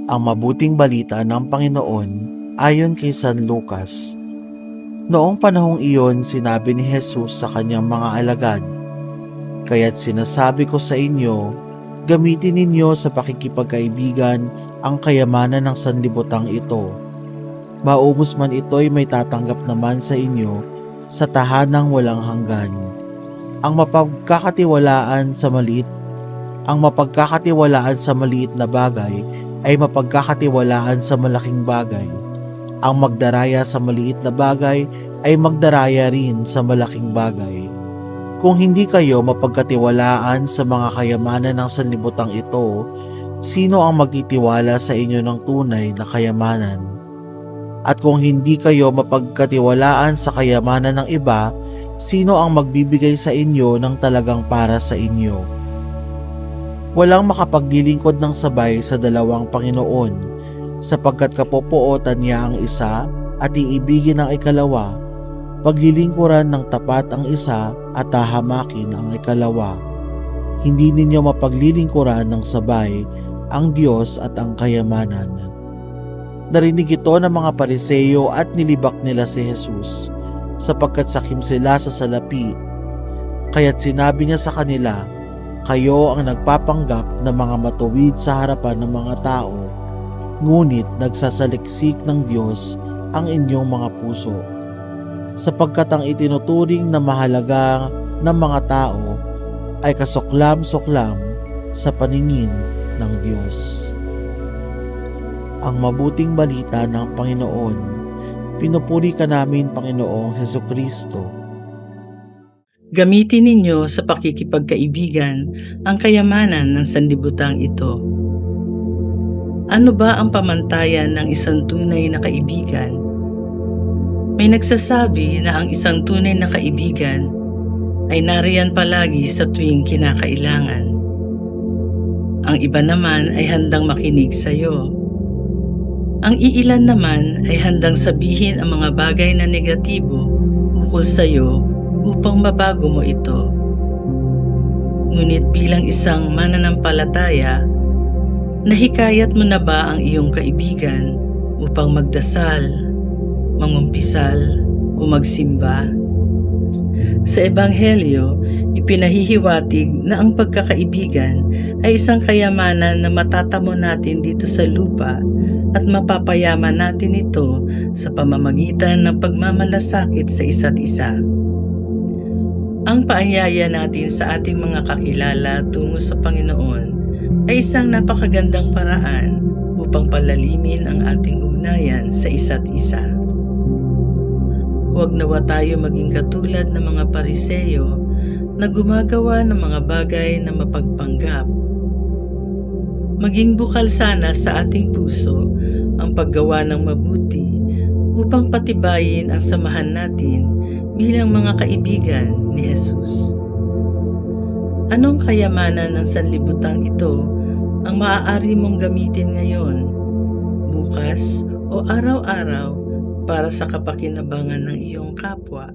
Ang mabuting balita ng Panginoon ayon kay San Lucas. Noong panahong iyon, sinabi ni Jesus sa kanyang mga alagad, "Kaya't sinasabi ko sa inyo, gamitin ninyo sa pakikipagkaibigan ang kayamanan ng sanlibutan ito. Maubos man ito'y may tatanggap naman sa inyo sa tahanang walang hanggan. Ang mapagkakatiwalaan sa maliit na bagay ay mapagkakatiwalaan sa malaking bagay. Ang magdaraya sa maliit na bagay ay magdaraya rin sa malaking bagay. Kung hindi kayo mapagkatiwalaan sa mga kayamanan ng sanlibutan ito, sino ang magtitiwala sa inyo ng tunay na kayamanan? At kung hindi kayo mapagkatiwalaan sa kayamanan ng iba, sino ang magbibigay sa inyo ng talagang para sa inyo? Walang makapaglilingkod ng sabay sa dalawang Panginoon, sapagkat kapopootan niya ang isa at iibigin ang ikalawa, paglilingkuran ng tapat ang isa at hahamakin ang ikalawa. Hindi ninyo mapaglilingkuran ng sabay ang Diyos at ang kayamanan." Narinig ito ng mga Pariseo at nilibak nila si Jesus, sapagkat sakim sila sa salapi. Kaya't sinabi niya sa kanila, "Kayo ang nagpapanggap na mga matuwid sa harapan ng mga tao, ngunit nagsasaliksik ng Diyos ang inyong mga puso. Sapagkat ang itinuturing na mahalaga ng mga tao ay kasuklam-suklam sa paningin ng Diyos." Ang mabuting balita ng Panginoon. Pinupuri ka namin, Panginoong Hesukristo. Gamitin ninyo sa pakikipagkaibigan ang kayamanan ng sanlibutan ito. Ano ba ang pamantayan ng isang tunay na kaibigan? May nagsasabi na ang isang tunay na kaibigan ay nariyan palagi sa tuwing kinakailangan. Ang iba naman ay handang makinig sa iyo. Ang iilan naman ay handang sabihin ang mga bagay na negatibo ukol sa iyo upang mabago mo ito. Ngunit bilang isang mananampalataya, nahikayat mo na ba ang iyong kaibigan upang magdasal, mangumpisal, o magsimba? Sa Ebanghelyo, ipinahihiwatig na ang pagkakaibigan ay isang kayamanan na matatamo natin dito sa lupa at mapapayaman natin ito sa pamamagitan ng pagmamalasakit sa isa't isa. Ang paanyaya natin sa ating mga kakilala tungo sa Panginoon ay isang napakagandang paraan upang palalimin ang ating ugnayan sa isa't isa. Huwag nawa tayo maging katulad ng mga Pariseo na gumagawa ng mga bagay na mapagpanggap. Maging bukal sana sa ating puso ang paggawa ng mabuti upang patibayin ang samahan natin bilang mga kaibigan ni Jesus. Anong kayamanan ng sanlibutan ito ang maaari mong gamitin ngayon, bukas o araw-araw para sa kapakinabangan ng iyong kapwa?